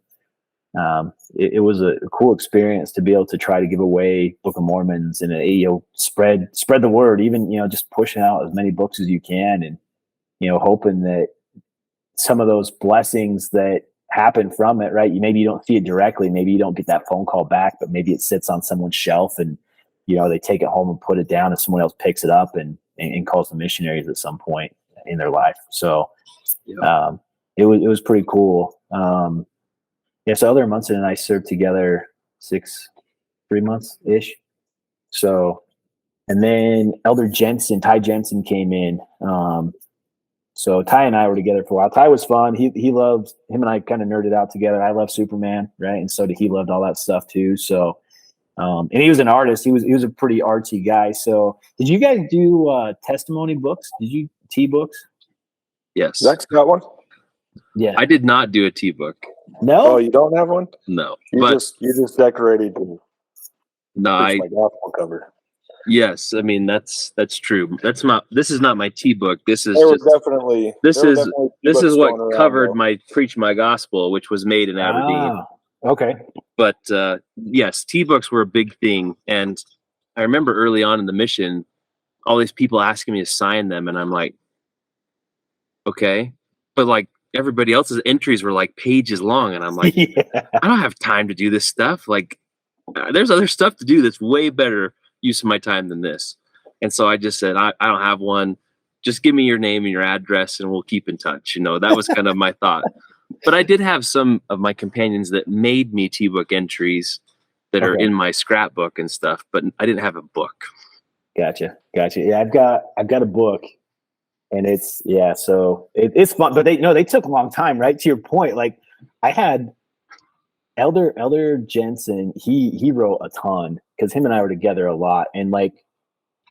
it was a cool experience to be able to try to give away Book of Mormons and spread the word, even just pushing out as many books as you can, and hoping that some of those blessings that happen from it, right? Maybe you don't see it directly, maybe you don't get that phone call back, but maybe it sits on someone's shelf and they take it home and put it down, and someone else picks it up and calls the missionaries at some point in their life. So it was pretty cool. So Elder Munson and I served together 3 months ish. So, and then Elder Ty Jensen came in. So Ty and I were together for a while. Ty was fun. He loved, him and I kind of nerded out together. I love Superman, right? And so he loved all that stuff too. So, and he was an artist. He was a pretty artsy guy. So did you guys do testimony books? Did you T-books? Yes. Zach's got one? Yeah. I did not do a T-book. No? Oh, you don't have one? No. You just decorated the my gospel cover. Yes, that's true. This is not my T-book. This is definitely what covered my Preach My Gospel, which was made in Aberdeen. Okay. But yes, T-books were a big thing, and I remember early on in the mission, all these people asking me to sign them, and I'm like, okay, but like everybody else's entries were like pages long, and I'm like, Yeah. I don't have time to do this stuff. Like, there's other stuff to do that's way better use of my time than this. And so I just said, I don't have one. Just give me your name and your address and we'll keep in touch. That was kind of my thought. But I did have some of my companions that made me T-book entries that are in my scrapbook and stuff, but I didn't have a book. Gotcha. Yeah, I've got a book, and it's fun, but they took a long time, right? To your point, like I had Elder Jensen, he wrote a ton because him and I were together a lot. And like,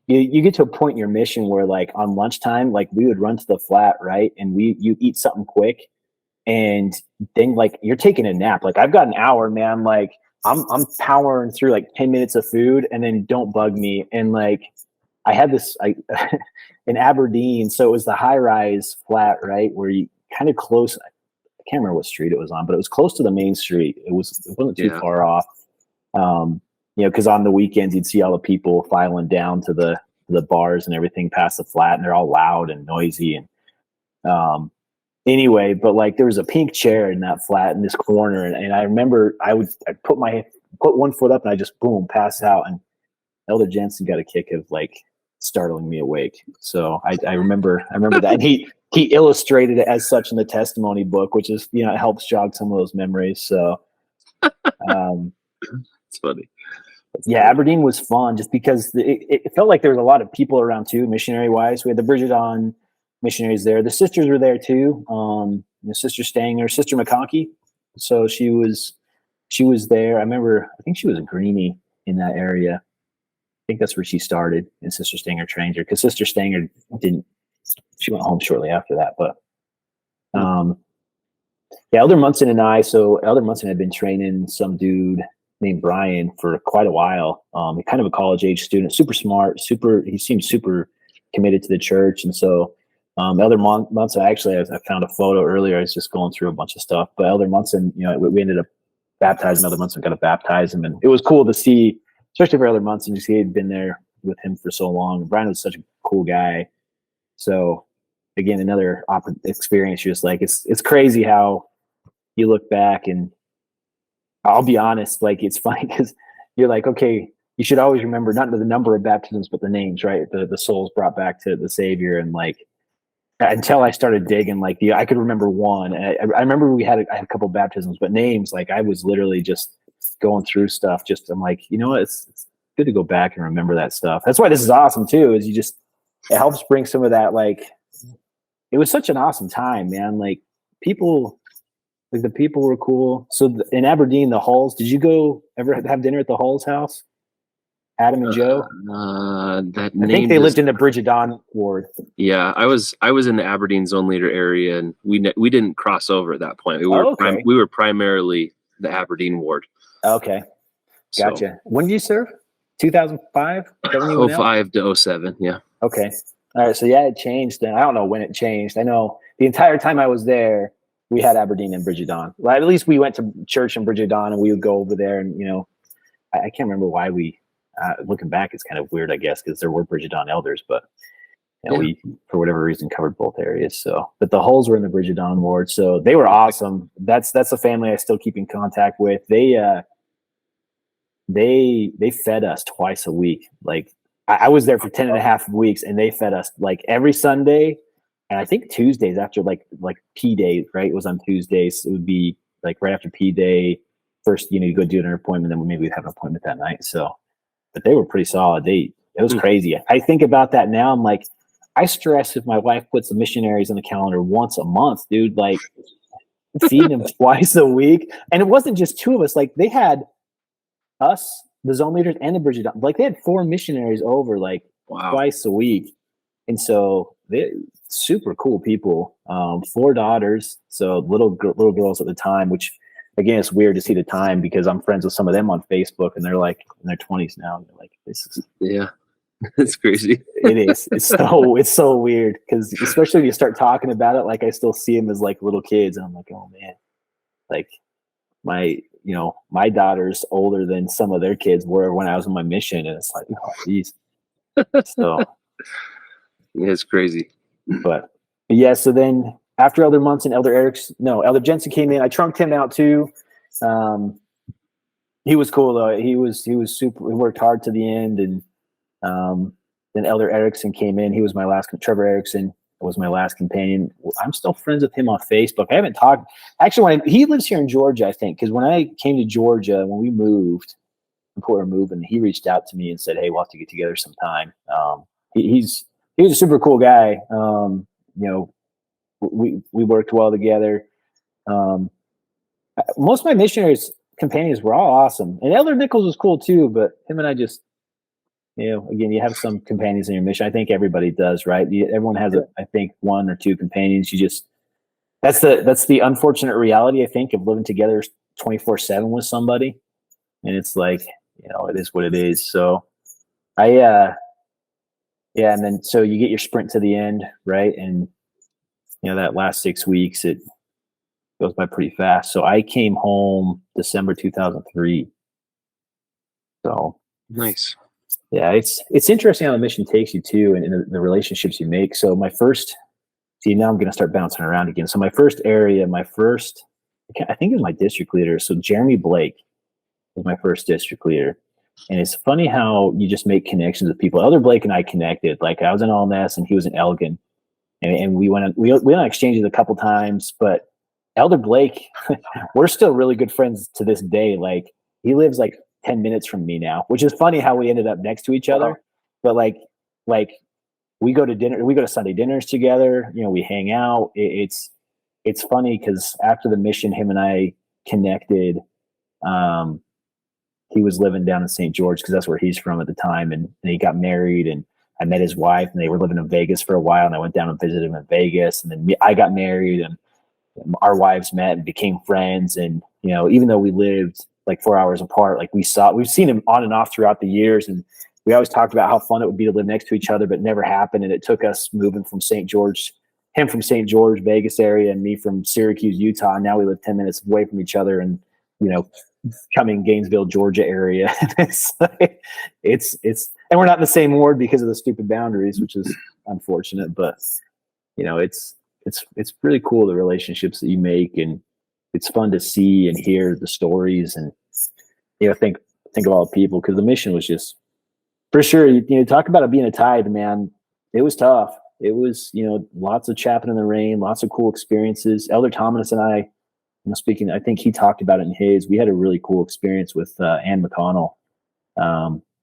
you get to a point in your mission where like on lunchtime, like we would run to the flat, right? And you eat something quick And then like you're taking a nap. Like I've got an hour, man. Like I'm powering through like 10 minutes of food and then don't bug me. And like I had this in Aberdeen, so it was the high rise flat, right? Where you kind of close, I can't remember what street it was on, but it was close to the main street. It wasn't too far off. Because on the weekends you'd see all the people filing down to the bars and everything past the flat, and they're all loud and noisy. And anyway, but like there was a pink chair in that flat in this corner, and I remember I'd put one foot up and I just boom pass out, and Elder Jensen got a kick of like startling me awake. So I remember that, and he illustrated it as such in the testimony book, which is it helps jog some of those memories. So it's funny. Aberdeen was fun just because it felt like there was a lot of people around too, missionary wise. We had the Bridget missionaries there. The sisters were there too. Sister Stanger, Sister McConkey. So she was there. I think she was a greenie in that area. I think that's where she started, and Sister Stanger trained her, because Sister Stanger she went home shortly after that. But Elder Munson and Elder Munson had been training some dude named Brian for quite a while. Kind of a college age student, super smart, he seemed super committed to the church. And so Elder Munson, actually, I found a photo earlier. I was just going through a bunch of stuff, but Elder Munson, we ended up baptizing Elder Munson, got to baptize him. And it was cool to see, especially for Elder Munson, he had been there with him for so long. Brian was such a cool guy. So again, another experience. Just like, it's crazy how you look back, and I'll be honest, like it's funny because you're like, okay, you should always remember not the number of baptisms, but the names, right? The souls brought back to the Savior. And like, until I started digging, like I could remember one. I remember I had a couple baptisms, but names, like I was literally just going through stuff. I'm like, what? It's good to go back and remember that stuff. That's why this is awesome too, is it helps bring some of that, like, it was such an awesome time, man. Like the people were cool. So in Aberdeen, the Halls, did you go ever have dinner at the Halls house? Adam and Joe? I think they lived in the Bridget-Don ward. Yeah, I was in the Aberdeen Zone Leader area, and we didn't cross over at that point. We were primarily the Aberdeen ward. Okay, gotcha. So, when did you serve? 2005? 05 to 07, yeah. Okay. All right, so it changed then. I don't know when it changed. I know the entire time I was there, we had Aberdeen and Bridget-Don. Well, at least we went to church in Bridget-Don, and we would go over there, and I can't remember why we looking back, it's kind of weird, I guess, because there were Bridget-Don elders, but we, for whatever reason, covered both areas. So, but the Hulls were in the Bridget-Don ward, so they were awesome. That's a family I still keep in contact with. They fed us twice a week. Like I was there for 10 and a half weeks, and they fed us like every Sunday, and I think Tuesdays after like P day, right? It was on Tuesdays. It would be like right after P day. First, you go do an appointment, then maybe we'd have an appointment that night. So, but they were pretty solid. It was crazy. I think about that now. I'm like, I stress if my wife puts the missionaries on the calendar once a month, dude, like feeding them twice a week. And it wasn't just two of us. Like they had us, the zone leaders, and the Bridget. Like they had 4 missionaries over like twice a week. And so they super cool people. 4 daughters. So little girls at the time, which again, it's weird to see the time because I'm friends with some of them on Facebook, and they're like in their 20s now. And they're like, this is it's crazy. It is. It's so weird because especially when you start talking about it, like I still see them as like little kids, and I'm like, oh man, like my daughter's older than some of their kids were when I was on my mission, and it's like, oh geez. So it's crazy. But yeah, so then after Elder Munson, Elder Jensen came in. I trunked him out too. He was cool though. He was super. He worked hard to the end, and then Elder Erickson came in. He was my last. Trevor Erickson was my last companion. I'm still friends with him on Facebook. I haven't talked. Actually, he lives here in Georgia, I think, because when I came to Georgia, when we moved, before we were moving, he reached out to me and said, "Hey, we'll have to get together sometime." He was a super cool guy. We worked well together. Most of my missionaries companions were all awesome, and Elder Nichols was cool too. But him and I just, again, you have some companions in your mission. I think everybody does, right? Everyone has I think 1 or 2 companions. You just that's the unfortunate reality, I think, of living together 24/7 with somebody. And it's like, it is what it is. So yeah. And then, so you get your sprint to the end, right? And, that last 6 weeks, it goes by pretty fast. So I came home December 2003. So Nice. yeah, it's interesting how the mission takes you too, and the relationships you make. So now I'm going to start bouncing around again. So my first area, I think it was my district leader. So Jeremy Blake was my first district leader. And it's funny how you just make connections with people. Elder Blake and I connected. Like, I was in Allness and he was in Elgin, and we went on exchanges a couple times. But Elder Blake, we're still really good friends to this day. Like, he lives like 10 minutes from me now, which is funny how we ended up next to each other. But like we go to Sunday dinners together. We hang out. It's funny because after the mission, him and I connected. He was living down in St. George because that's where he's from at the time, and he got married, and I met his wife, and they were living in Vegas for a while, and I went down and visited him in Vegas, and then I got married, and our wives met and became friends. And even though we lived like 4 hours apart, like we've seen him on and off throughout the years, and we always talked about how fun it would be to live next to each other, but it never happened. And it took us moving from St. George, him from St. George, Vegas area, and me from Syracuse, Utah. And now we live 10 minutes away from each other, and Cumming, Gainesville, Georgia area. It's and we're not in the same ward because of the stupid boundaries, which is unfortunate. But it's really cool, the relationships that you make, and it's fun to see and hear the stories, and think of all the people, because the mission was just, for sure. Talk about it being a tithe, man. It was tough. It was lots of chapping in the rain, lots of cool experiences. Elder Thomas and I, speaking, I think he talked about it in his. We had a really cool experience with Ann McConnell,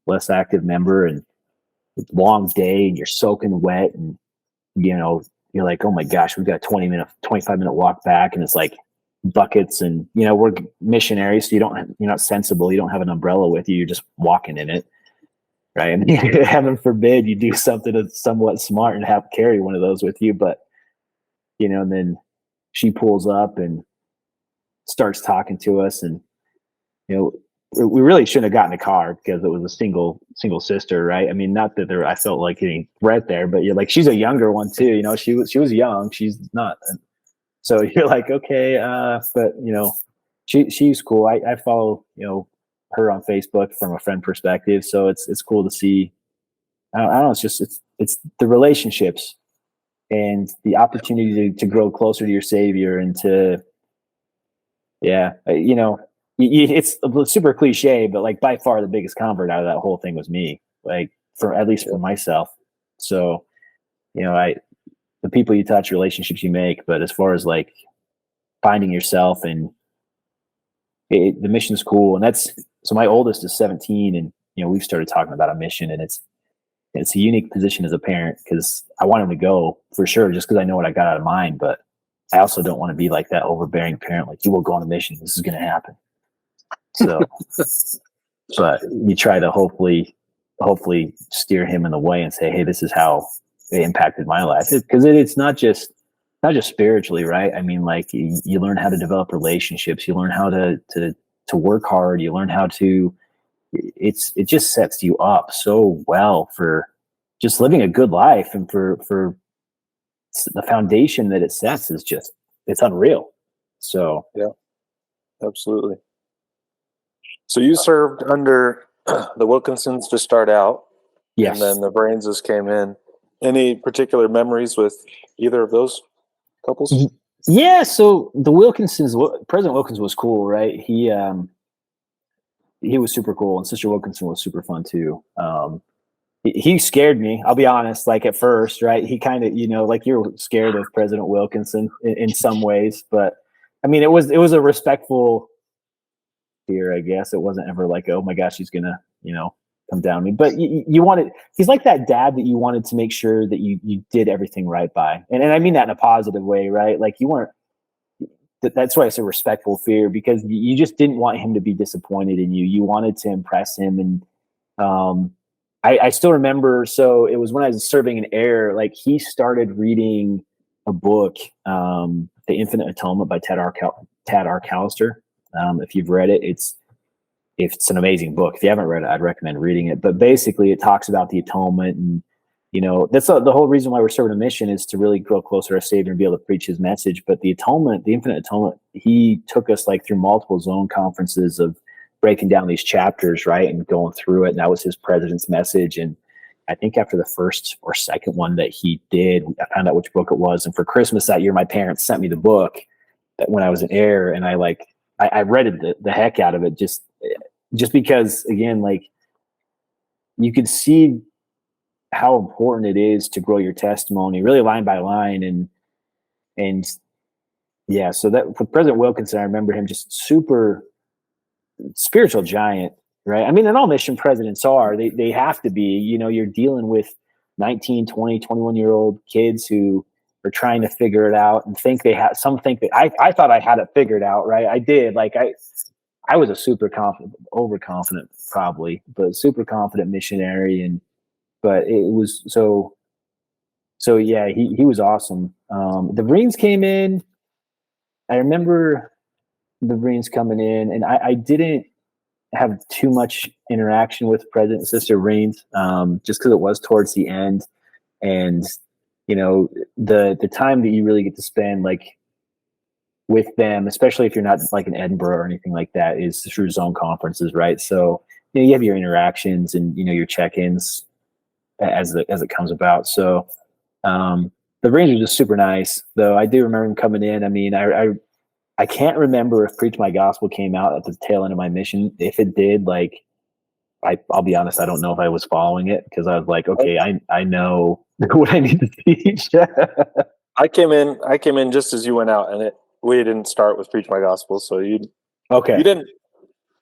less active member, and long day, and you're soaking wet, and you're like, oh my gosh, we've got a 25-minute walk back, and it's like buckets, and we're missionaries, so you're not sensible. You don't have an umbrella with you. You're just walking in it, right? And heaven forbid you do something that's somewhat smart and have carry one of those with you. But and then she pulls up and starts talking to us, and we really shouldn't have gotten a car because it was a single sister, right? I mean, not that I felt like getting threat there, but you're like, she's a younger one too. She was young. She's not. So you're like, okay, but she's cool. I follow her on Facebook from a friend perspective, so it's cool to see. I don't know. It's the relationships and the opportunity to grow closer to your Savior, and to it's super cliche, but like by far the biggest convert out of that whole thing was me, like at least for myself. So, the people you touch, relationships you make, but as far as like finding yourself, and the mission's cool. And so my oldest is 17, and, we've started talking about a mission, and it's a unique position as a parent, because I want him to go for sure, just because I know what I got out of mine, but I also don't want to be like that overbearing parent, like, you will go on a mission, this is going to happen. So, but you try to hopefully steer him in the way and say, hey, this is how it impacted my life. Because it's not just spiritually, right? I mean, like, you learn how to develop relationships, you learn how to work hard, you learn how to, it just sets you up so well for just living a good life, and for the foundation that it sets is just, it's unreal. So yeah, absolutely. So you served under the Wilkinsons to start out, yes, and then the Brainses came in. Any particular memories with either of those couples? Yeah, so the Wilkinsons, President Wilkins was cool, right? He was super cool, and Sister Wilkinson was super fun too. He scared me, I'll be honest, like at first, right? He kind of, like, you're scared of President Wilkinson in some ways, but I mean, it was a respectful fear, I guess. It wasn't ever like, oh my gosh, he's gonna, come down on me. But he's like that dad that you wanted to make sure that you did everything right by. And I mean that in a positive way, right? Like, you weren't, that's why it's a respectful fear, because you just didn't want him to be disappointed in you. You wanted to impress him. And I still remember, so it was when I was serving in air, like, he started reading a book The Infinite Atonement by Tad R. Callister. If you've read it, it's an amazing book. If you haven't read it, I'd recommend reading it. But basically, it talks about the atonement, and that's the whole reason why we're serving a mission is to really grow closer to our Savior and be able to preach His message. But the atonement, the Infinite Atonement, He took us like through multiple zone conferences of breaking down these chapters, right, and going through it. And that was His president's message. And I think after the first or second one that he did, I found out which book it was. And for Christmas that year, my parents sent me the book when I was in air, and I read it the heck out of it just because, again, like, you could see how important it is to grow your testimony really line by line. And yeah, so that with President Wilkinson, I remember him just super spiritual giant, right? I mean, and all mission presidents are, they have to be, you're dealing with 19, 20, 21-year-old kids who are trying to figure it out and think they have, some think that I thought I had it figured out, right? I did. Like I was a super confident, overconfident probably, but super confident missionary. But it was so yeah, he was awesome. The Marines came in. I remember the Marines coming in, and I didn't have too much interaction with President and Sister Marines, just because it was towards the end. And, the time that you really get to spend like with them, especially if you're not like in Edinburgh or anything like that, is through zone conferences, right? So, you have your interactions and, your check-ins as it comes about. So the Marines were just super nice, though. I do remember them coming in. I mean, I can't remember if Preach My Gospel came out at the tail end of my mission. If it did, like, I'll be honest, I don't know if I was following it, because I was like, okay, I know what I need to teach. I came in just as you went out, and we didn't start with Preach My Gospel, so you didn't.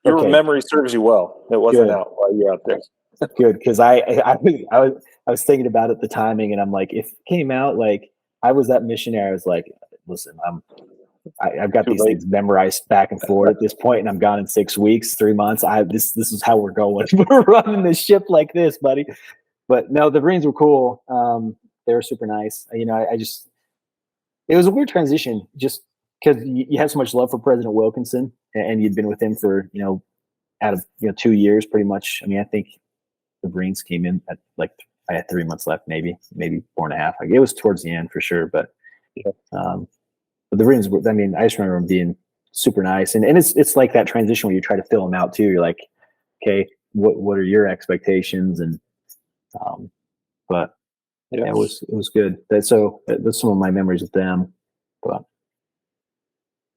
Your memory serves you well. It wasn't Good. out while you were out there. Good, because I was thinking about it, the timing, and I'm like, if it came out, like, I was that missionary, I was like, listen, I've got these things memorized back and forth at this point, and I'm gone in 6 weeks, 3 months. This is how we're going. We're running this ship like this, buddy. But no, the Marines were cool. They were super nice. It was a weird transition, just because you had so much love for President Wilkinson, and you'd been with him for out of 2 years pretty much. I mean, I think the Marines came in at like I had 3 months left, maybe 4.5. Like, it was towards the end for sure, but the Marines were, I mean, I just remember them being super nice, and it's like that transition where you try to fill them out too. You're like, okay, what are your expectations? And but yeah, it was good. That's some of my memories with them. But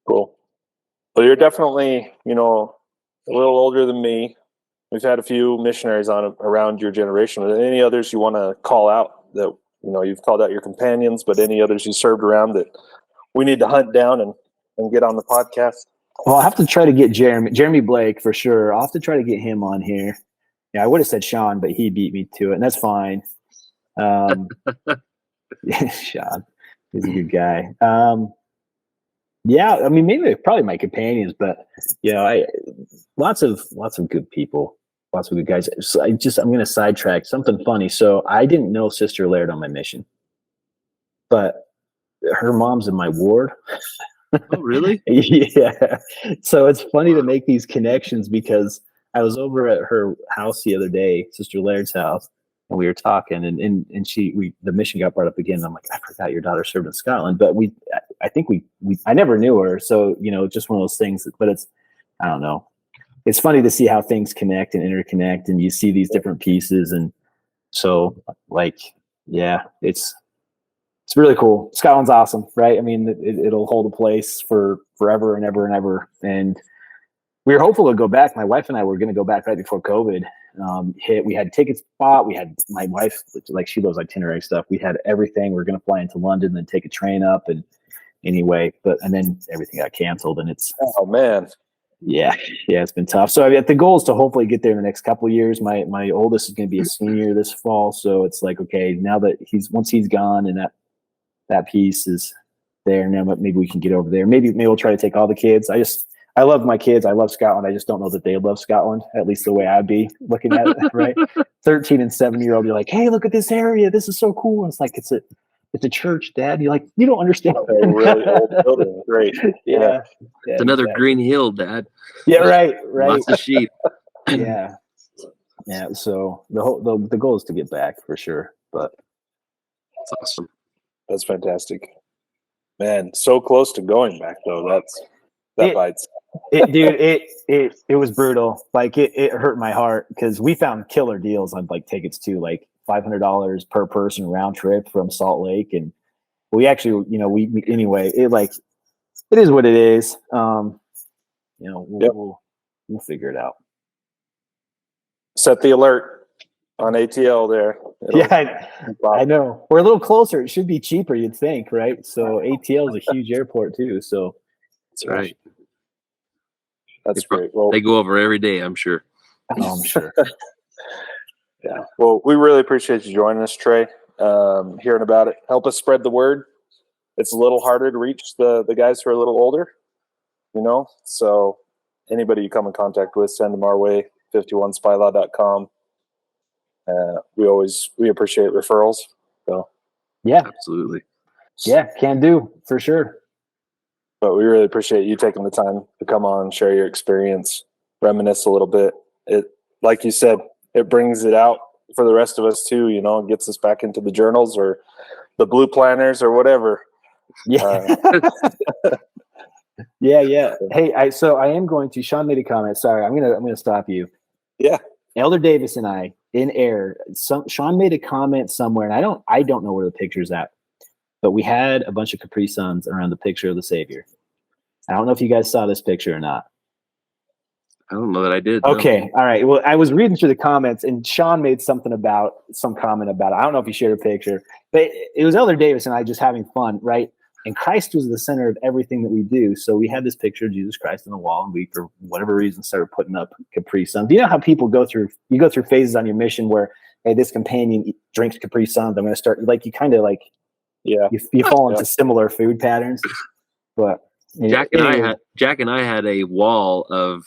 cool. Well, you're definitely a little older than me. We've had a few missionaries on around your generation. Are there any others you want to call out that you've called out your companions, but any others you served around that we need to hunt down and get on the podcast? Well, I'll have to try to get Jeremy Blake for sure. I'll have to try to get him on here. Yeah, I would have said Sean, but he beat me to it, and that's fine. Sean, he's a good guy. Yeah, I mean, maybe probably my companions, but lots of good people, lots of good guys. So I'm going to sidetrack something funny. So I didn't know Sister Laird on my mission, but her mom's in my ward. Oh, really? Yeah. So it's funny to make these connections, because I was over at her house the other day, Sister Laird's house, and we were talking, and the mission got brought up again. And I'm like, I forgot your daughter served in Scotland, but I never knew her. So, just one of those things, but I don't know. It's funny to see how things connect and interconnect, and you see these different pieces. And so, like, yeah, it's really cool. Scotland's awesome, right? I mean, it'll hold a place for forever and ever and ever. And we were hopeful to go back. My wife and I were going to go back right before COVID hit. We had tickets bought. We had, my wife, like, she loves itinerary stuff. We had everything. We were going to fly into London, then take a train up, and anyway, and then everything got canceled, and it's, oh man. Yeah, it's been tough. So the goal is to hopefully get there in the next couple of years. My oldest is going to be a senior this fall, so it's like, okay, now that once he's gone and that piece is there, now maybe we can get over there. Maybe we'll try to take all the kids. I love my kids. I love Scotland. I just don't know that they love Scotland, at least the way I'd be looking at it, right? 13 and 7-year-old, you're like, hey, look at this area. This is so cool. And it's like, it's a church, Dad. You're like, you don't understand. A really old building. Great. Yeah. It's another exactly. green hill, Dad. Yeah, right. Lots of sheep. Yeah. Yeah. So the goal is to get back for sure. But That's awesome. That's fantastic. Man, so close to going back though. That bites. it was brutal. Like it hurt my heart because we found killer deals on like tickets to like $500 per person round trip from Salt Lake, and we actually, we anyway. It is what it is. We'll figure it out. Set the alert on ATL there. I know. We're a little closer. It should be cheaper, you'd think, right? So ATL is a huge airport too. So that's right. That's great. Well, they go over every day, I'm sure. Oh, I'm sure. Yeah. Well, we really appreciate you joining us, Trey. Hearing about it. Help us spread the word. It's a little harder to reach the guys who are a little older, So anybody you come in contact with, send them our way, 51spylaw.com. We appreciate referrals. So yeah, absolutely. Yeah, can do for sure. But we really appreciate you taking the time to come on and share your experience, reminisce a little bit. It, like you said, it brings it out for the rest of us too. It gets us back into the journals or the blue planners or whatever. Yeah. Yeah. Hey, I am going to. Sean made a comment. Sorry, I'm gonna stop you. Yeah. Elder Davis and I in air. Sean made a comment somewhere, and I don't know where the picture's at, but we had a bunch of Capri Suns around the picture of the Savior. I don't know if you guys saw this picture or not. I don't know that I did. Okay. No. All right. Well, I was reading through the comments, and Sean made some comment about it. I don't know if he shared a picture, but it was Elder Davis and I just having fun, right? And Christ was the center of everything that we do. So we had this picture of Jesus Christ on the wall, and we, for whatever reason, started putting up Capri Suns. Do you know how people go through phases on your mission where, hey, this companion drinks Capri Suns, I'm going to start, like, you kind of like, yeah, you fall into similar food patterns. But Jack and I had a wall of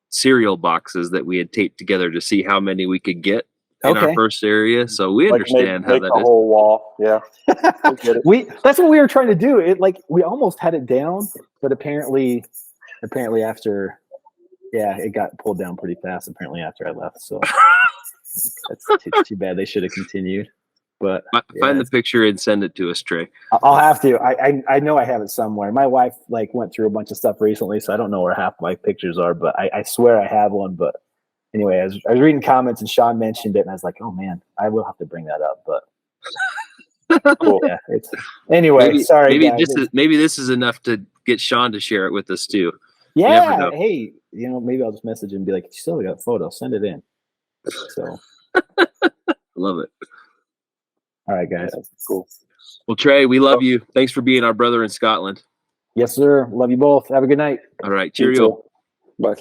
cereal boxes that we had taped together to see how many we could get in our first area. So we understand how that is. Whole wall. Yeah. That's what we were trying to do. We almost had it down, but apparently after, it got pulled down pretty fast apparently after I left. So that's too bad. They should have continued. But find the picture and send it to us, Trey. I'll have to. I know I have it somewhere. My wife went through a bunch of stuff recently, so I don't know where half my pictures are, but I swear I have one. But anyway, I was reading comments and Sean mentioned it, and I was like, oh man, I will have to bring that up. But cool. Yeah. Anyway, sorry. Maybe this is enough to get Sean to share it with us too. Yeah. Hey, maybe I'll just message him and be like, you still got a photo, send it in. So love it. All right, guys. Cool. Well, Trey, we love you. Thanks for being our brother in Scotland. Yes, sir. Love you both. Have a good night. All right. Cheerio. Bye.